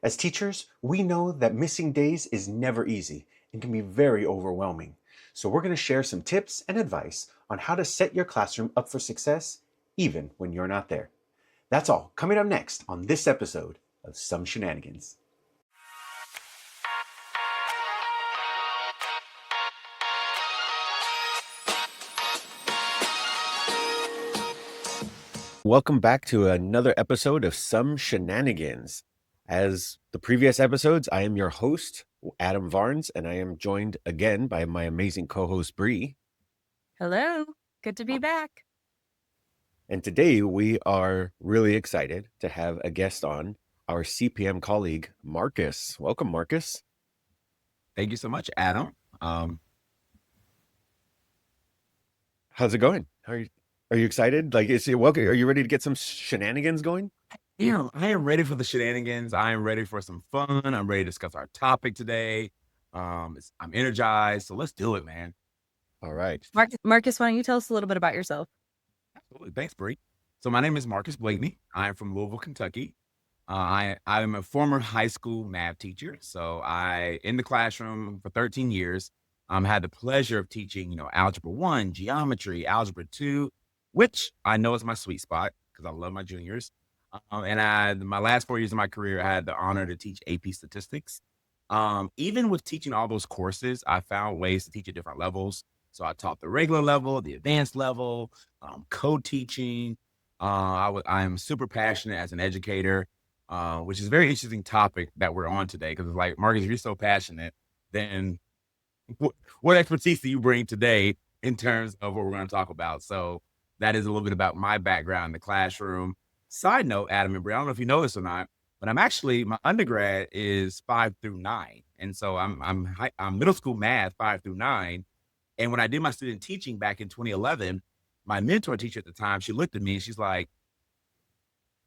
As teachers, we know that missing days is never easy and can be very overwhelming. So, we're going to share some tips and advice on how to set your classroom up for success even when you're not there. That's all coming up next on this episode of Some Shenanigans. Welcome back to another episode of Some Shenanigans. As the previous episodes, I am your host, Adam Varnes, and I am joined again by my amazing co-host, Bree. Hello. Good to be back. And today we are really excited to have a guest on, our CPM colleague, Marcus. Welcome, Marcus. Thank you so much, Adam. How's it going? Are you excited? Like, is it welcome? Are you ready to get some shenanigans going? I am ready for the shenanigans. I am ready for some fun. I'm ready to discuss our topic today. I'm energized, so let's do it, man. All right. Marcus, why don't you tell us a little bit about yourself? Absolutely. Thanks, Bree. So my name is Marcus Blakeney. I am from Louisville, Kentucky. I am a former high school math teacher. So I in the classroom for 13 years. Had the pleasure of teaching, algebra 1, geometry, algebra 2, which I know is my sweet spot because I love my juniors. My last 4 years of my career, I had the honor to teach AP statistics. Even with teaching all those courses, I found ways to teach at different levels. So I taught the regular level, the advanced level, co-teaching. I am super passionate as an educator, which is a very interesting topic that we're on today. Because it's like, Marcus, if you're so passionate, then what expertise do you bring today in terms of what we're going to talk about? So that is a little bit about my background in the classroom. Side note, Adam and Brie, I don't know if you know this or not, but my undergrad is 5 through 9, and so I'm middle school math 5 through 9. And when I did my student teaching back in 2011, my mentor teacher at the time, she looked at me and she's like,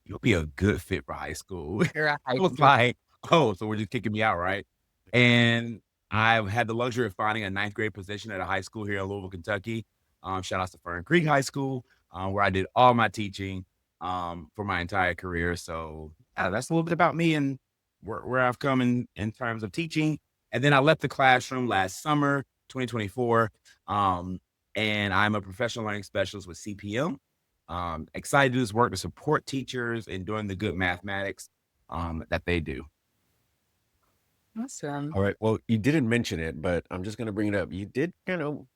"You'll be a good fit for high school." I was like, "Oh, so we're just kicking me out, right?" And I've had the luxury of finding a ninth grade position at a high school here in Louisville, Kentucky. Shout out to Fern Creek High School, where I did all my teaching for my entire career. So that's a little bit about me and where I've come in terms of teaching. And then I left the classroom last summer, 2024, and I'm a professional learning specialist with CPM. Excited to do this work to support teachers in doing the good mathematics that they do. Awesome. All right. Well, you didn't mention it, but I'm just going to bring it up. You did kind of,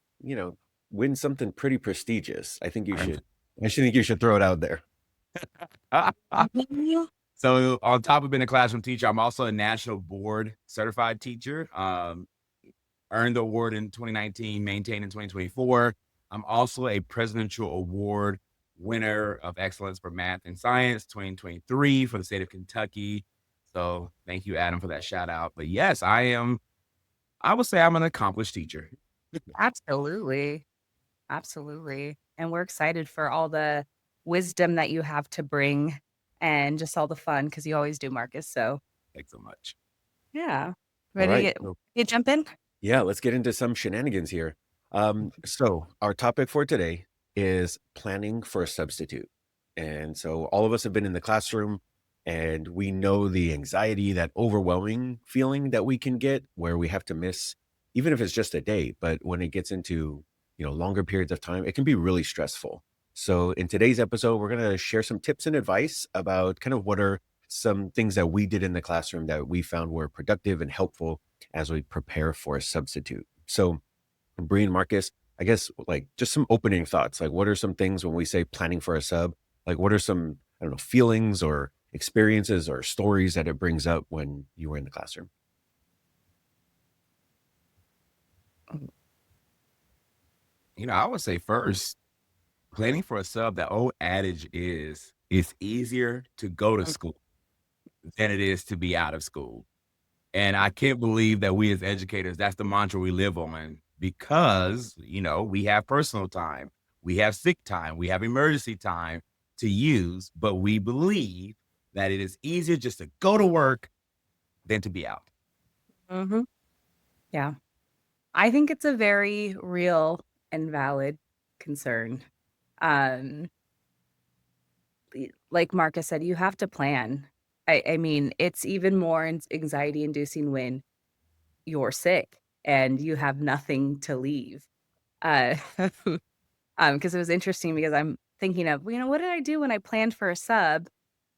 win something pretty prestigious. I think you should. I should think you should throw it out there. So on top of being a classroom teacher, I'm also a national board certified teacher. Earned the award in 2019, maintained in 2024. I'm also a presidential award winner of excellence for math and science 2023 for the state of Kentucky. So thank you, Adam, for that shout out. But yes, I would say I'm an accomplished teacher. Absolutely. Absolutely. And we're excited for all the wisdom that you have to bring and just all the fun because you always do, Marcus. So, Thanks so much. yeah. All Ready to right. get So, you jump in? yeah, let's get into some shenanigans here. So our topic for today is planning for a substitute. And so all of us have been in the classroom and we know the anxiety, that overwhelming feeling that we can get where we have to miss, even if it's just a day, but when it gets into, longer periods of time, it can be really stressful. So in today's episode, we're going to share some tips and advice about kind of what are some things that we did in the classroom that we found were productive and helpful as we prepare for a substitute. So, Bree and Marcus, I guess like just some opening thoughts. Like, what are some things when we say planning for a sub? Like, what are some, I don't know, feelings or experiences or stories that it brings up when you were in the classroom? I would say first, planning for a sub, the old adage is it's easier to go to school than it is to be out of school. And I can't believe that we as educators, that's the mantra we live on because, we have personal time, we have sick time, we have emergency time to use, but we believe that it is easier just to go to work than to be out. Mm-hmm. Yeah. I think it's a very real and valid concern. Um, like Marcus said, you have to plan. I mean, it's even more anxiety inducing when you're sick and you have nothing to leave. Uh, 'Cause it was interesting because I'm thinking of, what did I do when I planned for a sub?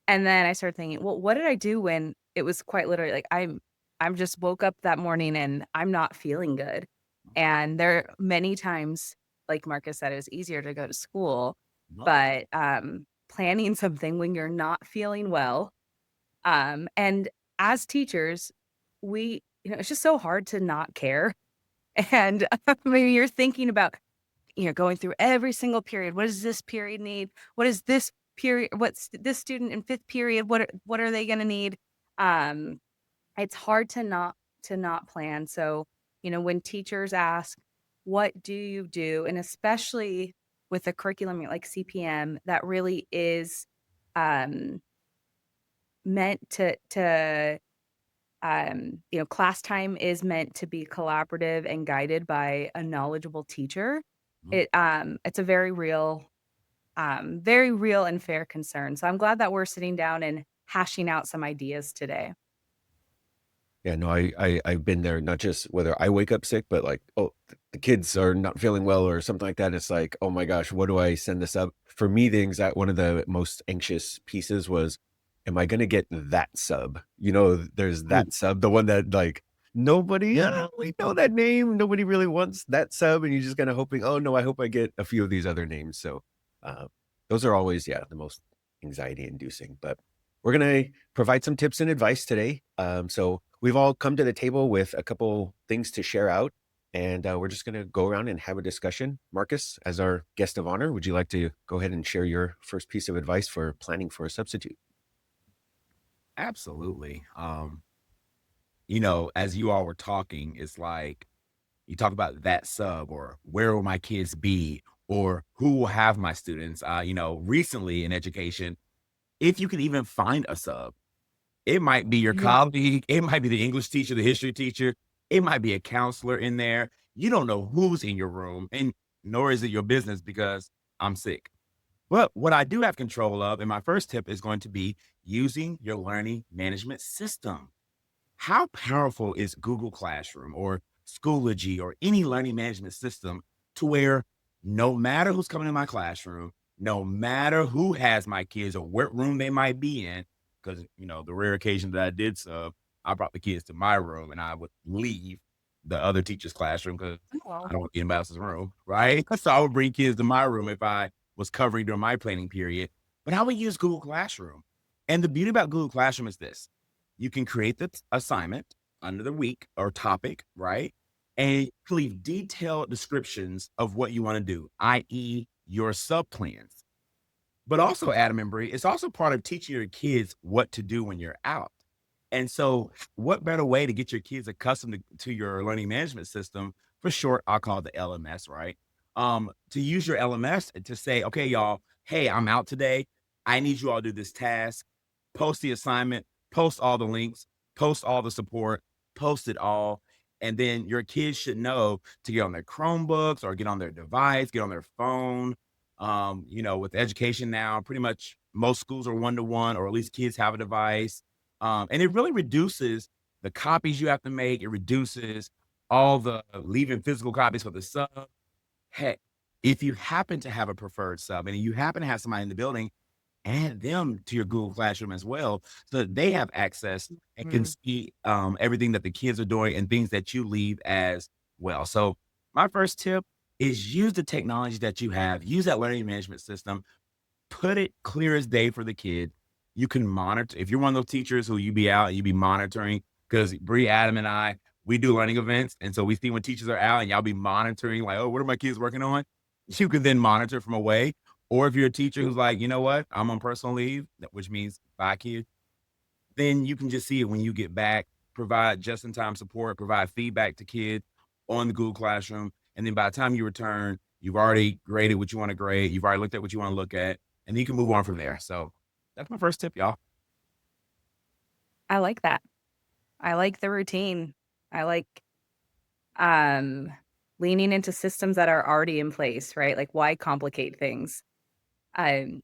And then I started thinking, well, what did I do when it was quite literally like I'm just woke up that morning and I'm not feeling good. And there are many times, like Marcus said, it was easier to go to school, Mhm. but planning something when you're not feeling well. And as teachers, it's just so hard to not care. And maybe you're thinking about going through every single period. What does this period need? What is this period? What's this student in fifth period? What are they going to need? Um, it's hard to not plan. So, when teachers ask, "What do you do?" and especially with a curriculum like CPM that really is um, meant class time is meant to be collaborative and guided by a knowledgeable teacher. Mhm. It's a very real and fair concern. So I'm glad that we're sitting down and hashing out some ideas today. Yeah, no, I've been there, not just whether I wake up sick, but like, oh, the kids are not feeling well or something like that. It's like, oh my gosh, what do I send this up? For me, the exact one of the most anxious pieces was, am I gonna get that sub? There's Ooh, that sub, the one that like nobody, we know that name. Nobody really wants that sub, and you're just kind of hoping, oh no, I hope I get a few of these other names. So uh, those are always, yeah, the most anxiety inducing. But we're going to provide some tips and advice today. So we've all come to the table with a couple things to share out, and we're just going to go around and have a discussion. Marcus, as our guest of honor, would you like to go ahead and share your first piece of advice for planning for a substitute? absolutely. As you all were talking, it's like you talk about that sub or where will my kids be or who will have my students. Recently in education, if you can even find a sub, it might be your Yeah. colleague, it might be the English teacher, the history teacher, it might be a counselor in there. You don't know who's in your room, and nor is it your business because I'm sick. But what I do have control of, and my first tip is going to be using your learning management system. How powerful is Google Classroom or Schoology or any learning management system to where no matter who's coming in my classroom, no matter who has my kids or what room they might be in, because the rare occasion that I did sub, I brought the kids to my room and I would leave the other teacher's classroom because Oh, well. I don't want to be in anybody else's room, right? So I would bring kids to my room if I was covering during my planning period. But I would use Google Classroom. And the beauty about Google Classroom is this: you can create the assignment under the week or topic, right? And you can leave detailed descriptions of what you want to do, i.e., your sub plans. But also, Adam and Bree, it's also part of teaching your kids what to do when you're out. And so, what better way to get your kids accustomed to your learning management system? For short, I'll call it the LMS, right? To use your LMS to say, okay, y'all, hey, I'm out today. I need you all to do this task, post the assignment, post all the links, post all the support, post it all. And then your kids should know to get on their Chromebooks or get on their device, get on their phone. With education now, pretty much most schools are one to one, or at least kids have a device. And it really reduces the copies you have to make. It reduces all the leaving physical copies for the sub. Heck, if you happen to have a preferred sub and you happen to have somebody in the building, add them to your Google Classroom as well so that they have access and can Mhm. see everything that the kids are doing and things that you leave as well. So, my first tip is use the technology that you have, use that learning management system, put it clear as day for the kid. You can monitor if you're one of those teachers who you be out and you be monitoring because Bree, Adam, and I, we do learning events. And so we see when teachers are out and y'all be monitoring, like, oh, what are my kids working on? You can then monitor from away. Or if you're a teacher who's like, you know what, I'm on personal leave, which means bye kids, then you can just see it when you get back, provide just in time support, provide feedback to kids on the Google Classroom. And then by the time you return, you've already graded what you want to grade, you've already looked at what you want to look at, and then you can move on from there. So that's my first tip, y'all. I like that. I like the routine. I like um leaning into systems that are already in place, right? Like why complicate things?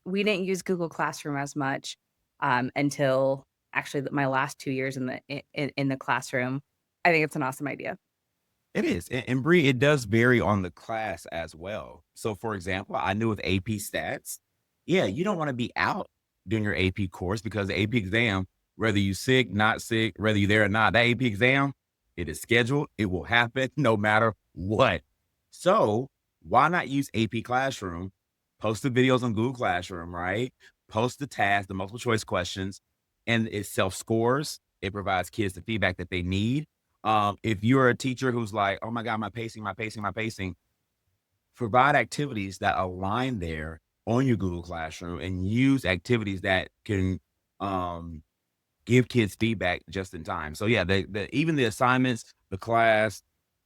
We didn't use Google Classroom as much until actually my last 2 years in the classroom. I think it's an awesome idea. It is. And Bree, it does vary on the class as well. So, for example, I knew with AP stats, yeah, you don't want to be out during your AP course because the AP exam, whether you sick, not sick, whether you're there or not, that AP exam, it is scheduled. It will happen no matter what. So, why not use AP Classroom? Post the videos on Google Classroom, right? Post the tasks, the multiple choice questions, and it self scores. It provides kids the feedback that they need. If you're a teacher who's like, oh my God, my pacing, provide activities that align there on your Google Classroom and use activities that can um, give kids feedback just in time. So yeah, even the assignments, the class,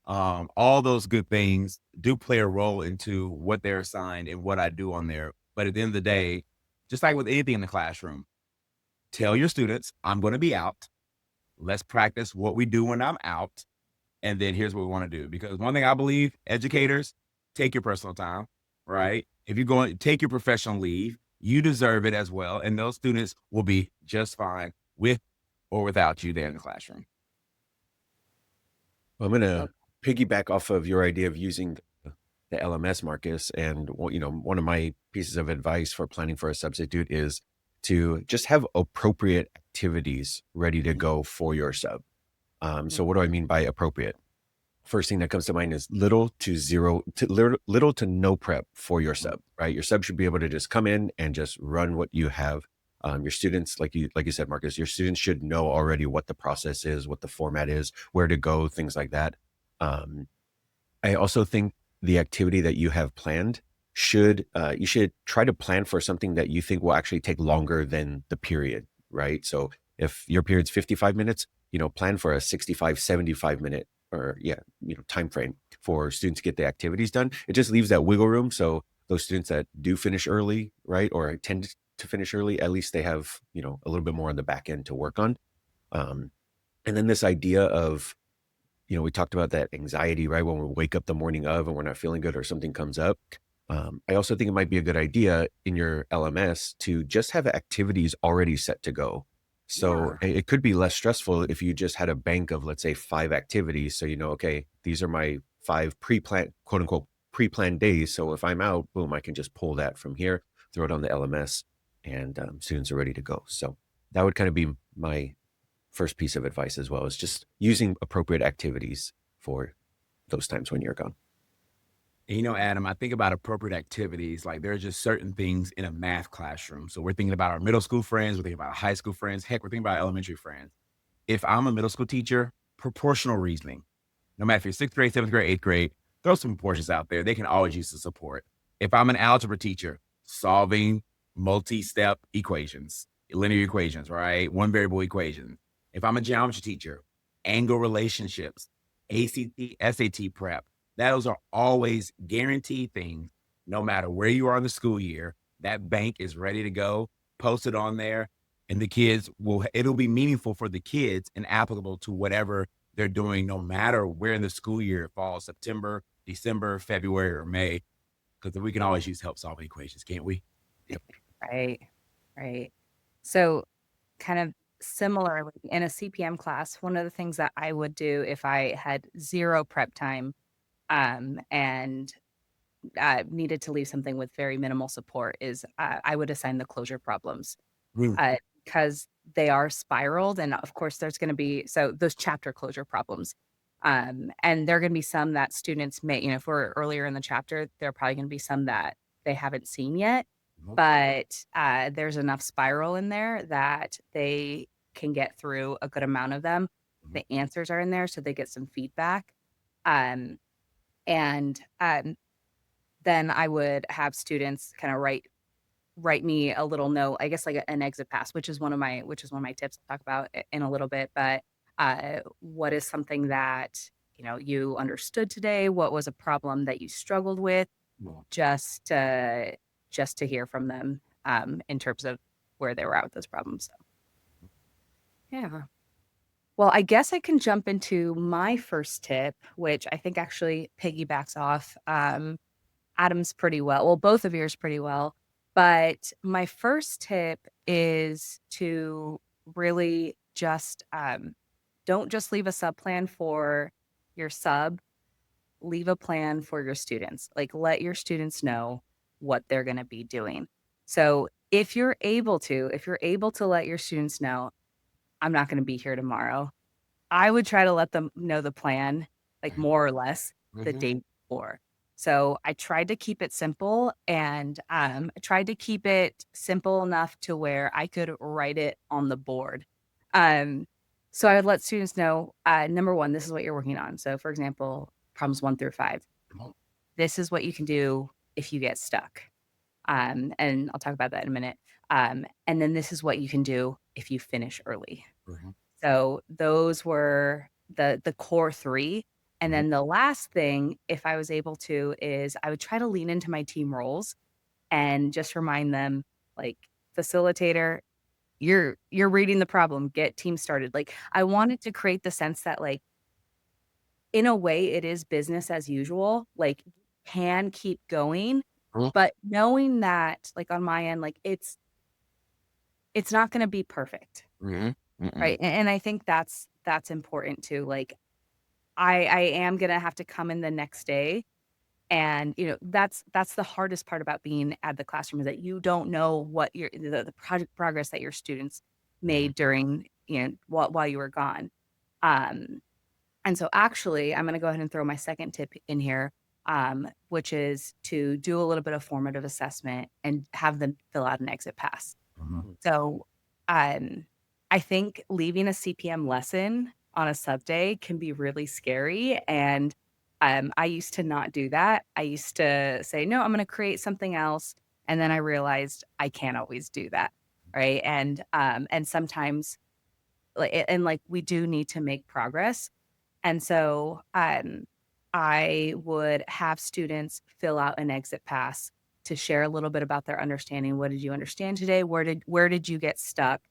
all those good things do play a role into what they're assigned and what I do on there. But at the end of the day, just like with anything in the classroom, tell your students, I'm going to be out. Let's practice what we do when I'm out. And then here's what we want to do. Because one thing I believe, educators, take your personal time, right? If you're going to take your professional leave, you deserve it as well. And those students will be just fine with or without you there in the classroom. Well, I'm going Well, to piggyback off of your idea of using the LMS, Marcus. And one of my pieces of advice for planning for a substitute is to just have appropriate activities ready to go for your sub. So what do I mean by appropriate? First thing that comes to mind is little to no prep for your sub, right? Your sub should be able to just come in and just run what you have. Your students, like you said, Marcus, your students should know already what the process is, what the format is, where to go, things like that. Um, I also think the activity that you have planned you should try to plan for something that you think will actually take longer than the period, right? So if your period's 55 minutes, plan for a 65, 75 minute or time frame for students to get the activities done. It just leaves that wiggle room. So those students that do finish early, right, or tend to finish early, at least they have, a little bit more on the back end to work on. Um, and then this idea of we talked about that anxiety, right? When we wake up the morning of and we're not feeling good or something comes up. I also think it might be a good idea in your LMS to just have activities already set to go. So yeah. it could be less stressful if you just had a bank of, let's say, 5 activities. So, okay, these are my 5 quote unquote, pre-planned days. So if I'm out, boom, I can just pull that from here, throw it on the LMS, and students are ready to go. So that would kind of be my first piece of advice as well, is just using appropriate activities for those times when you're gone. And, Adam, I think about appropriate activities. Like there are just certain things in a math classroom. So we're thinking about our middle school friends, we're thinking about our high school friends, heck, we're thinking about our elementary friends. If I'm a middle school teacher, proportional reasoning. No matter if you're sixth grade, seventh grade, eighth grade, throw some proportions out there. They can always use the support. If I'm an algebra teacher, solving multi-step equations, linear equations, right? One variable equations. If I'm a geometry teacher, angle relationships, ACT, SAT prep, those are always guaranteed things. No matter where you are in the school year, that bank is ready to go. Post it on there, and it'll be meaningful for the kids and applicable to whatever they're doing, no matter where in the school year it falls, September, December, February, or May, because we can always use help solving equations, can't we? Yep. Right. Right. So kind of similarly in a CPM class, one of the things that I would do if I had zero prep time, and needed to leave something with very minimal support is I would assign the closure problems, Mm, because they are spiraled. And of course, there's going to be those chapter closure problems. And there are going to be some that students may, if we're earlier in the chapter, there are probably going to be some that they haven't seen yet. mhm, But there's enough spiral in there that they can get through a good amount of them. mhm, The answers are in there, so they get some feedback. Um, and then I would have students kind of write me a little note, I guess like an exit pass, which is one of my tips I'll talk about in a little bit. But what is something that you understood today? What was a problem that you struggled with? mhm. Just just to hear from them in terms of where they were at with those problems. So, yeah. Well, I guess I can jump into my first tip, which I think actually piggybacks off Adam's pretty well. Well, both of yours pretty well. But my first tip is to really just don't just leave a sub plan for your sub, leave a plan for your students. Like, let your students know what they're going to be doing. So if you're able to let your students know, I'm not going to be here tomorrow, I would try to let them know the plan, like, more or less the Mhm. day before. So I tried to keep it simple, and I tried to keep it simple enough to where I could write it on the board. Um, so I would let students know, number one, this is what you're working on. So, for example, problems 1 through 5. Mhm. This is what you can do if you get stuck. And I'll talk about that in a minute. And then this is what you can do if you finish early. Mhm. So those were the core 3, and Mhm. then the last thing, if I was able to, is I would try to lean into my team roles and just remind them, like, "Facilitator, you're reading the problem, get team started." Like, I wanted to create the sense that, like, in a way, it is business as usual, like, can keep going, Mhm. but knowing that, like, on my end, like, it's not gonna be perfect, Mhm. Mm-mm. right? And I think that's important too, like, I am gonna have to come in the next day, and, that's the hardest part about being at the classroom, is that you don't know what the project progress that your students Mhm. made during, while you were gone. Um, and so actually, I'm gonna go ahead and throw my second tip in here, which is to do a little bit of formative assessment and have them fill out an exit pass. Mhm. So, um, I think leaving a CPM lesson on a sub day can be really scary, and, I used to not do that. I used to say, "No, I'm gonna create something else," and then I realized I can't always do that, right? And sometimes, like, we do need to make progress, and so, I would have students fill out an exit pass to share a little bit about their understanding. What did you understand today? Where did you get stuck?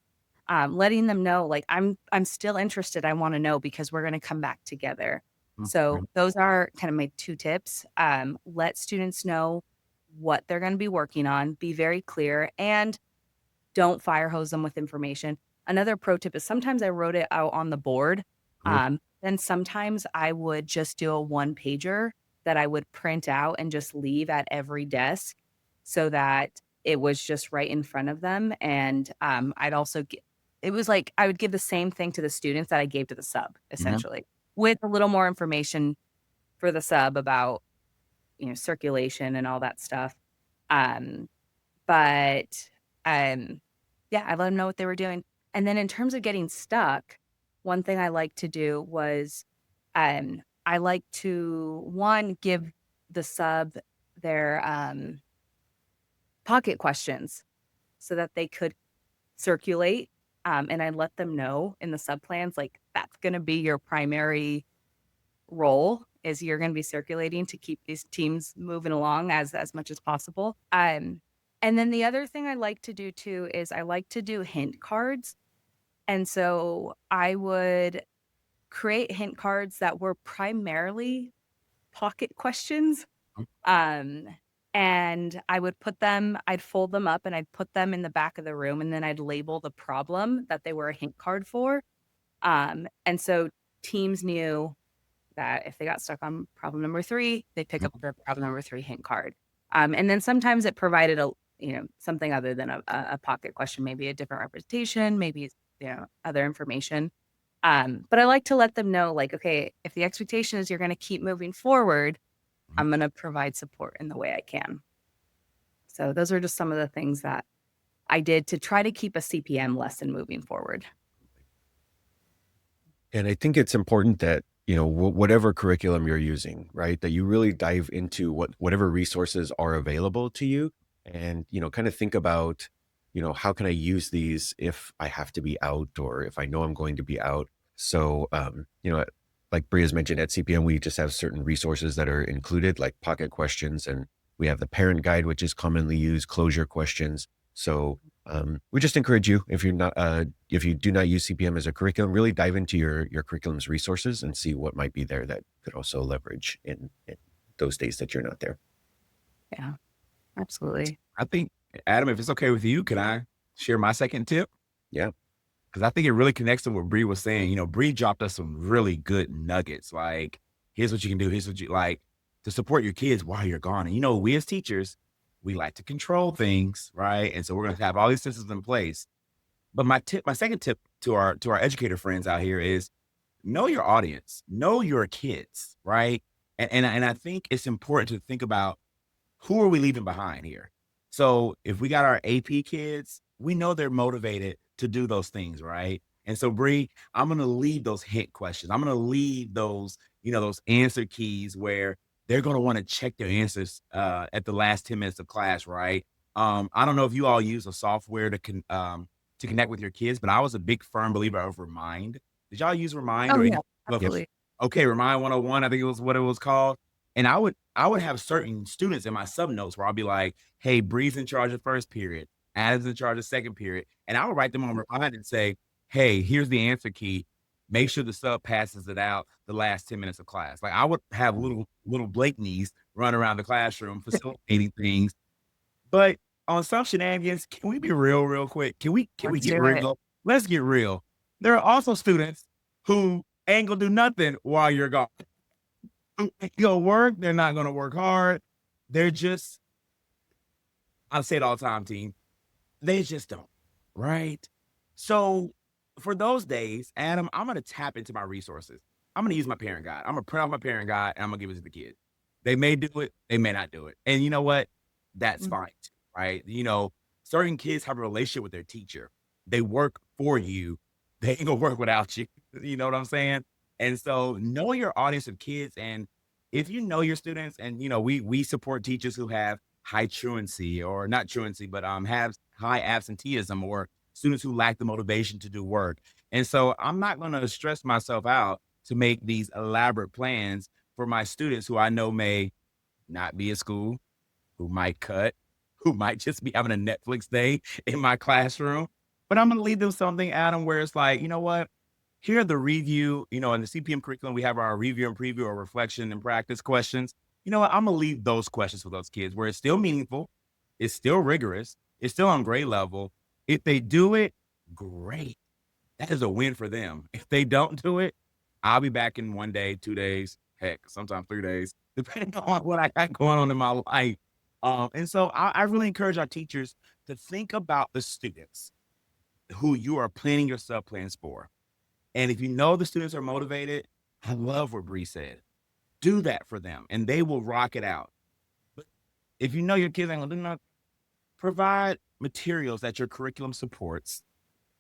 Letting them know, like, I'm still interested. I want to know because we're going to come back together. So Mhm. those are kind of my 2 tips. Let students know what they're going to be working on. Be very clear, and don't fire hose them with information. Another pro tip is sometimes I wrote it out on the board. Mhm. Then sometimes I would just do a one pager that I would print out and just leave at every desk so that it was just right in front of them. And I'd also it was like I would give the same thing to the students that I gave to the sub, Mhm. essentially, with a little more information for the sub about, circulation and all that stuff. Um, but, yeah, I let them know what they were doing. And then in terms of getting stuck, one thing I like to do was, I like to, 1, give the sub their, pocket questions so that they could circulate, and I let them know in the sub plans, like, that's gonna be your primary role, is you're gonna be circulating to keep these teams moving along as much as possible. And then the other thing I like to do too is I like to do hint cards. And so I would create hint cards that were primarily pocket questions. Um, and I'd fold them up and I'd put them in the back of the room, and then I'd label the problem that they were a hint card for. And so teams knew that if they got stuck on problem number 3, they'd pick up Mhm. the problem number 3 hint card. And then sometimes it provided something other than a pocket question, maybe a different representation, maybe, other information. But I like to let them know, like, okay, if the expectation is you're gonna keep moving forward, Mhm. I'm gonna provide support in the way I can. So those are just some of the things that I did to try to keep a CPM lesson moving forward. And I think it's important that, whatever curriculum you're using, right, that you really dive into whatever resources are available to you and, kind of think about, how can I use these if I have to be out or if I know I'm going to be out. So, like Bria's mentioned at CPM, we just have certain resources that are included, like pocket questions, and we have the parent guide, which is commonly used, closure questions. So, we just encourage you, if you do not use CPM as a curriculum, really dive into your curriculum's resources and see what might be there that could also leverage in those days that you're not there. Yeah, absolutely. I think, Adam, if it's okay with you, can I share my second tip? Yeah. because I think it really connects to what Bree was saying. Bree dropped us some really good nuggets. Like, here's what you can do. Here's what you like to support your kids while you're gone. And we as teachers, we like to control things, right? And so we're going to have all these systems in place. But my second tip to our educator friends out here is know your audience, know your kids, right? And I think it's important to think about who are we leaving behind here? So if we got our AP kids, we know they're motivated to do those things, right? And so, Bree, I'm gonna leave those hint questions. I'm gonna leave those answer keys where they're gonna want to check their answers at the last 10 minutes of class, right? I don't know if you all use a software to connect with your kids, but I was a big firm believer of Remind. Did y'all use Remind Oh, or yeah, any of absolutely. Okay, Remind 101, I think it was what it was called. And I would have certain students in my sub notes where I'll be like, "Hey, Bree's in charge of first period, Adam's in charge of second period," and I would write them on Remind and say, "Hey, here's the answer key. Make sure the sub passes it out the last 10 minutes of class." Like I would have little Blakeneys run around the classroom facilitating things. But on some shenanigans, can we be real, real quick? Can we Let's get do it. real? Let's get real. There are also students who ain't gonna do nothing while you're gone. Go work. They're not gonna work hard. They're just, I say it all the time, team. They just don't, right? So for those days, Adam, I'm gonna tap into my resources. I'm gonna use my parent guide. I'm gonna print off my parent guide and I'm gonna give it to the kid. They may do it, they may not do it. And you know what? That's Mm, fine, too, right? Certain kids have a relationship with their teacher. They work for you. They ain't gonna work without you. You know what I'm saying? And so know your audience of kids. And if you know your students, and we support teachers who have high truancy, or not truancy, but have high absenteeism, or students who lack the motivation to do work. And so I'm not going to stress myself out to make these elaborate plans for my students who I know may not be at school, who might cut, who might just be having a Netflix day in my classroom. But I'm going to leave them something, Adam, where it's like, you know what? Here are the review, in the CPM curriculum, we have our review and preview or reflection and practice questions. You know what? I'm going to leave those questions for those kids where it's still meaningful, it's still rigorous, it's still on grade level. If they do it, great. That is a win for them. If they don't do it, I'll be back in 1 day, 2 days, heck, sometimes 3 days, depending on what I got going on in my life. And so I really encourage our teachers to think about the students who you are planning your sub plans for. And if you know the students are motivated, I love what Bree said. Do that for them and they will rock it out. But if you know your kids ain't gonna do nothing, provide materials that your curriculum supports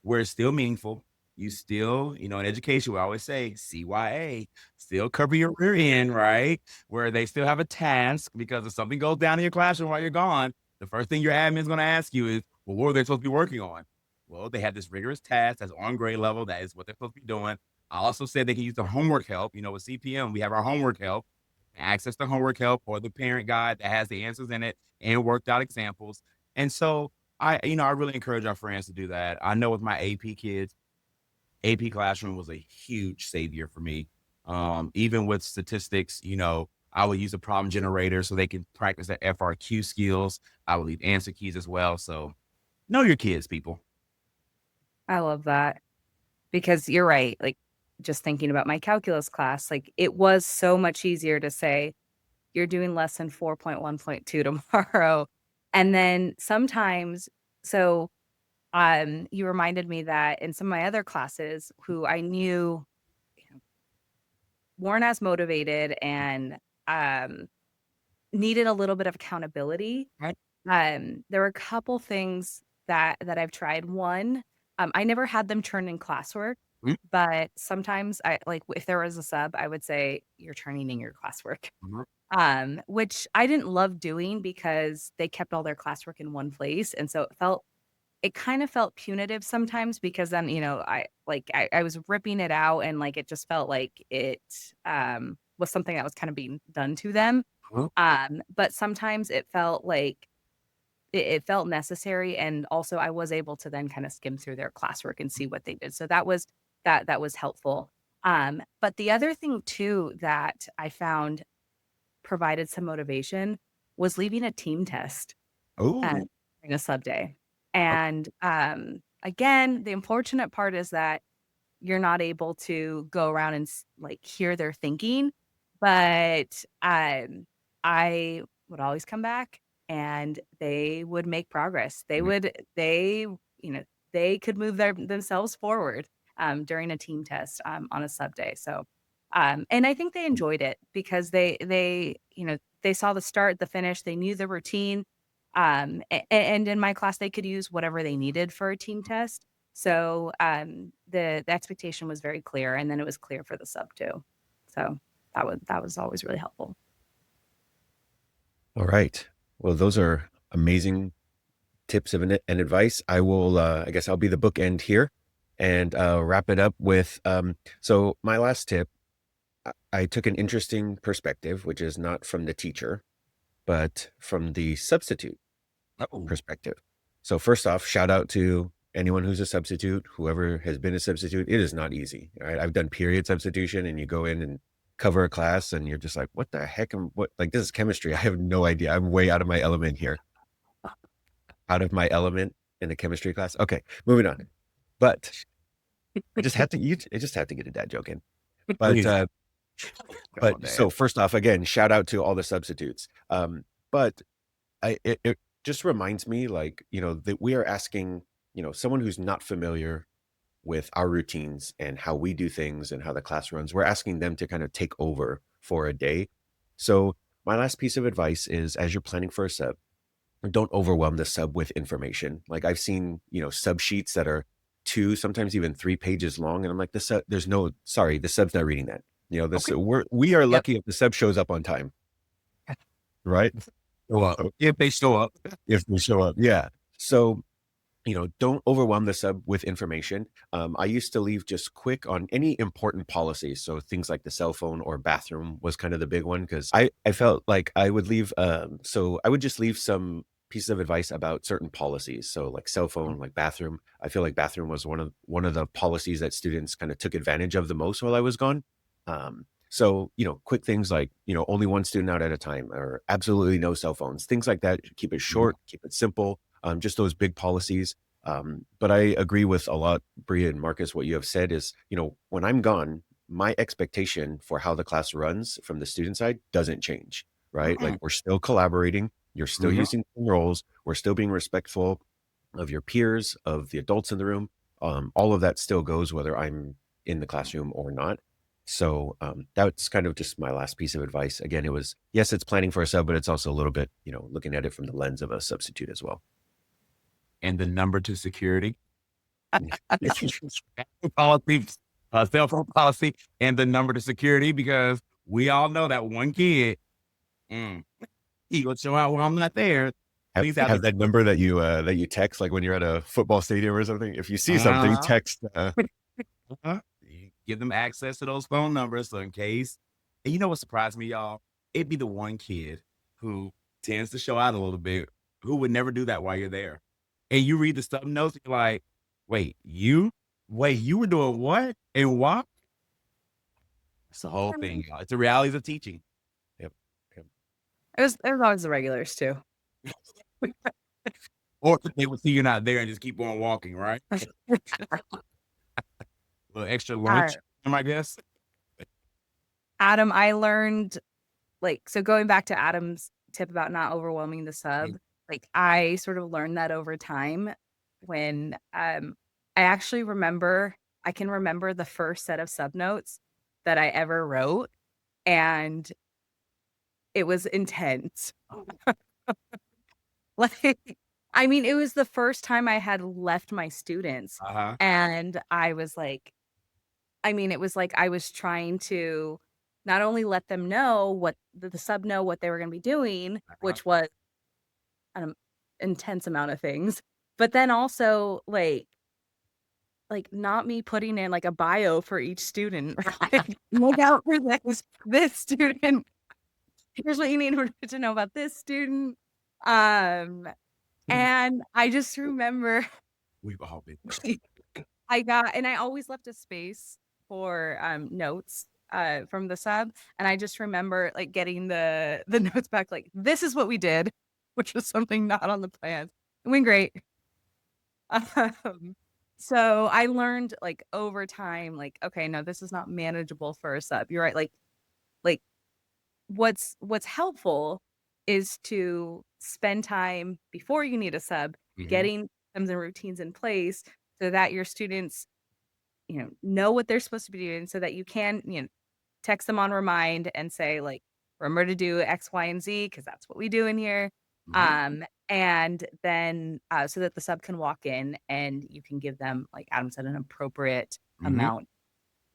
where it's still meaningful. You still, in education, we always say CYA, still cover your rear end, right? Where they still have a task, because if something goes down in your classroom while you're gone, the first thing your admin is going to ask you is, well, what are they supposed to be working on? Well, they have this rigorous task that's on grade level. That is what they're supposed to be doing. I also said they can use the homework help. With CPM, we have our homework help, access the homework help or the parent guide that has the answers in it and worked out examples. And so I really encourage our friends to do that. I know with my AP kids, AP classroom was a huge savior for me. Even with statistics, I would use a problem generator so they can practice their FRQ skills. I would leave answer keys as well. So know your kids, people. I love that because you're right. Like, just thinking about my calculus class, like, it was so much easier to say, "You're doing lesson 4.1.2 tomorrow." And then sometimes so, you reminded me that in some of my other classes who I knew weren't as motivated and, um, needed a little bit of accountability. Right. There were a couple things that I've tried. One, I never had them turn in classwork, Mhm. but sometimes I like if there was a sub, I would say, "You're turning in your classwork." Mhm. Which I didn't love doing because they kept all their classwork in one place, and so it kind of felt punitive sometimes because then, I was ripping it out and, like, it just felt like it, was something that was kinda being done to them. Mhm. But sometimes it felt like it felt necessary, and also I was able to then kinda skim through their classwork and see what they did, so that was helpful. But the other thing too that I found provided some motivation was leaving a team test, uh, Oh, during a sub day, and, again, the unfortunate part is that you're not able to go around and like hear their thinking, but I would always come back and they would make progress. They could move themselves forward during a team test on a sub day. So and I think they enjoyed it because they saw the start, the finish, they knew the routine. And in my class they could use whatever they needed for a team test. So, the expectation was very clear, and then it was clear for the sub too. So, that was always really helpful. All right. Well, those are amazing tips and advice. I will, I guess I'll be the bookend here and wrap it up with. So, my last tip, I took an interesting perspective, which is not from the teacher, but from the substitute Oh, perspective. So, first off, shout out to anyone who's a substitute, whoever has been a substitute. It is not easy. All right. I've done period substitution, and you go in and cover a class, and you're just like, what the heck? Like, this is chemistry. I have no idea. I'm way out of my element here, out of my element in the chemistry class. Okay, moving on. But I just had to get a dad joke in. But, please. uh, Come on, but Dad. so first off, again, shout out to all the substitutes. But it just reminds me, like, that we are asking, someone who's not familiar with our routines and how we do things and how the class runs, we're asking them to kind of take over for a day. So my last piece of advice is, as you're planning for a sub, don't overwhelm the sub with information. Like, I've seen, sub sheets that are 2, sometimes even 3 pages long, and I'm like, there's no, sorry, the sub's not reading that. Okay. We are Yep. lucky if the sub shows up on time, right? Show up. If they show up. If they show up, yeah. So, don't overwhelm the sub with information. I used to leave just quick on any important policies. So things like the cell phone or bathroom was kind of the big one, because I felt like I would leave. So I would just leave some pieces of advice about certain policies. So like cell phone, like bathroom. I feel like bathroom was one of the policies that students kind of took advantage of the most while I was gone. So, quick things like, only one student out at a time, or absolutely no cell phones, things like that. Keep it Mhm. short, keep it simple, just those big policies. But I agree with a lot, Bria and Marcus, what you have said is, when I'm gone, my expectation for how the class runs from the student side doesn't change, right? Like, Mhm. we're still collaborating, you're still Mhm. using roles, we're still being respectful of your peers, of the adults in the room. All of that still goes whether I'm in the classroom or not. So that's kind of just my last piece of advice. Again, it was, yes, it's planning for a sub, but it's also a little bit, looking at it from the lens of a substitute as well. And the number to security. Policy, cell phone policy, and the number to security, because we all know that one kid, mm, he gonna show out when I'm not there. Please have Have the that number that you text, like when you're at a football stadium or something. If you see something, uh, text. you give them access to those phone numbers, so in case. And you know what surprised me, y'all? It'd be the one kid who tends to show out a little bit, who would never do that while you're there. And you read the sub notes, you're like, wait, you were doing what and why? It's the whole thing, y'all. It's the realities of teaching. Yep. Yep. It was always the regulars too. Or they would see you're not there and just keep on walking, right? A little extra Uh, lunch, I guess. Adam, I learned so going back to Adam's tip about not overwhelming the sub, Mm, like I sort of learned that over time when I actually I can remember the first set of sub notes that I ever wrote, and it was intense. Like, I mean, it was the first time I had left my students, uh-huh, and I was like, I mean, it was like I was trying to not only let them know what the sub know what they were gonna be doing, uh-huh. which was an intense amount of things, but then also, like, not me putting in, like, a bio for each student, right? Look out for this student. Here's what you need to know about this student. Um, and I just remember We've all been there. I always left a space for, notes, from the sub, and I just remember, like, getting the notes back, like, "This is what we did," which was something not on the plans. It went great. Um, So I learned like over time, like, okay, no, this is not manageable for a sub. You're right. Like what's helpful is to spend time before you need a sub Mhm, getting systems and routines in place so that your students, know what they're supposed to be doing so that you can, text them on remind and say, like, "Remember to do X, Y, and Z because that's what we do in here." mhm, And then, so that the sub can walk in and you can give them, like Adam said, an appropriate mhm. amount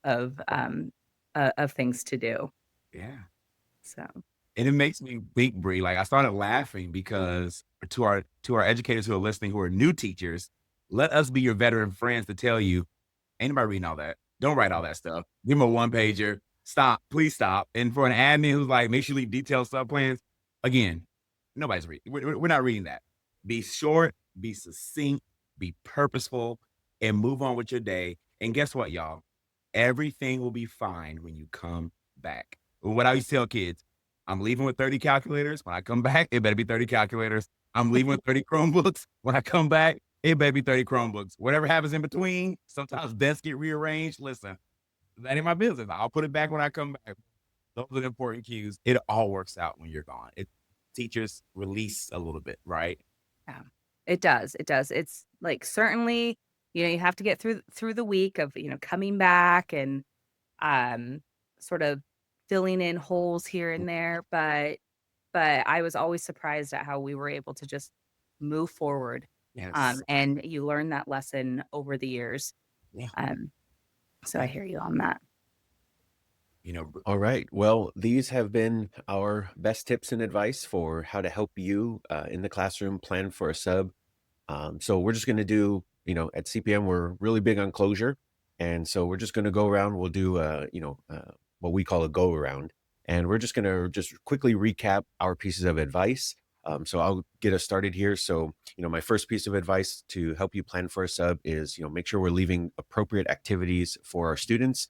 of things to do. Yeah. So And it makes me think, Bree, like I started laughing because to our educators who are listening, who are new teachers, let us be your veteran friends to tell you, ain't nobody reading all that. Don't write all that stuff. Give them a one pager. Stop, please stop. And for an admin who's like, make sure you leave detailed sub plans. Again, nobody's reading. We're not reading that. Be short, be succinct, be purposeful, and move on with your day. And guess what, y'all? Everything will be fine when you come back. What I used to tell kids, I'm leaving with 30 calculators. When I come back, it better be 30 calculators. I'm leaving with 30 Chromebooks. When I come back, it better be 30 Chromebooks. Whatever happens in between, sometimes desks get rearranged. Listen, that ain't my business. I'll put it back when I come back. Those are the important cues. It all works out when you're gone. Teachers release a little bit, right? yeah, it does. It does. It's like certainly, you have to get through the week of, coming back and um sort of filling in holes here and there, but I was always surprised at how we were able to just move forward. Yes. And you learn that lesson over the years. Yeah. Um, so I Yeah. hear you on that. You know, All right. Well, these have been our best tips and advice for how to help you in the classroom plan for a sub. So we're just going to do, at CPM, we're really big on closure. And so we're just going to go around. We'll do, what we call a go around. And we're just going to just quickly recap our pieces of advice. So I'll get us started here. So, my first piece of advice to help you plan for a sub is, make sure we're leaving appropriate activities for our students.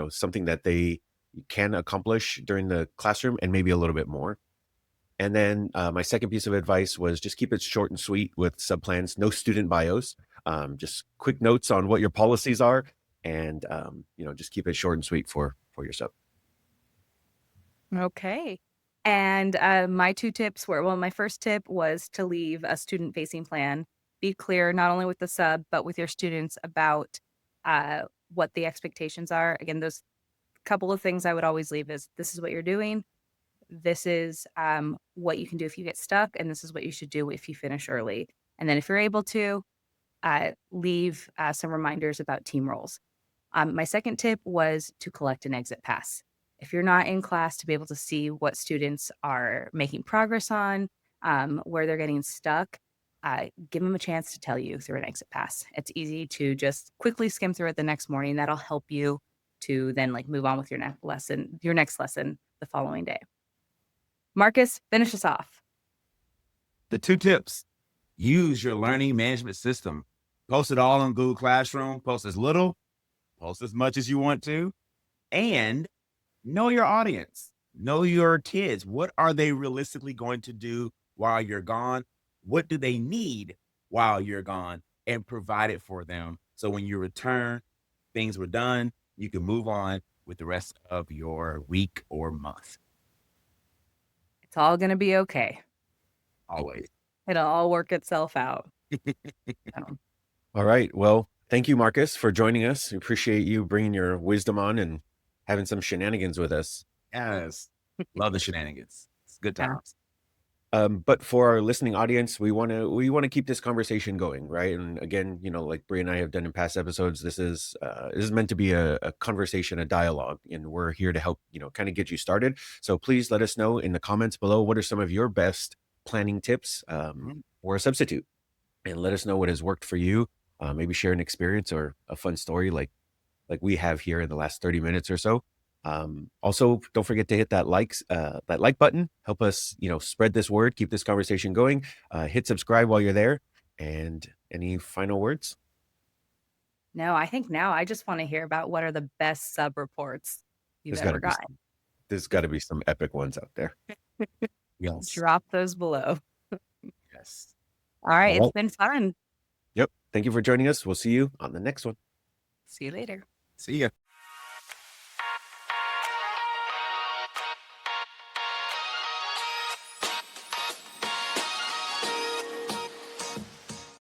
Something that they can accomplish during the classroom and maybe a little bit more. And then my second piece of advice was just keep it short and sweet with subplans, no student bios, just quick notes on what your policies are, and just keep it short and sweet for your sub. Okay. And my two tips were, well, my first tip was to leave a student facing plan. Be clear not only with the sub, but with your students about what the expectations are. Again, those couple of things I would always leave is this is what you're doing. This is what you can do if you get stuck, and this is what you should do if you finish early. And then if you're able to, leave some reminders about team roles. My second tip was to collect an exit pass. If you're not in class, to be able to see what students are making progress on, where they're getting stuck, give them a chance to tell you through an exit pass. It's easy to just quickly skim through it the next morning. That'll help you to then like move on with your next lesson the following day. Marcus, finish us off. the two tips: use your learning management system. Post it all on Google Classroom. Post as little, post as much as you want to, and know your audience. Know your kids. What are they realistically going to do while you're gone? What do they need while you're gone? And provide it for them. So when you return, things were done, you can move on with the rest of your week or month. It's all going to be okay. Always. It'll all work itself out. So, All right. Well, thank you, Marcus, for joining us. We appreciate you bringing your wisdom on and having some shenanigans with us. Yes. Love the shenanigans. It's good yeah. times. But for our listening audience, we want to keep this conversation going, right? And again, like Brie and I have done in past episodes, this is meant to be a conversation, a dialogue, and we're here to help, kind of get you started. So please let us know in the comments below what are some of your best planning tips Mhm. for a substitute, and let us know what has worked for you. Maybe share an experience or a fun story like we have here in the last 30 minutes or so. Also, don't forget to hit that like button. Help us, spread this word, keep this conversation going. Hit subscribe while you're there. And any final words? No, I think now I just want to hear about what are the best sub reports you've There's got to ever be gotten. some. There's got to be some epic ones out there. Yes. Drop those below. Yes. All right. All It's right. been fun. Yep. Thank you for joining us. We'll see you on the next one. See you later. See ya.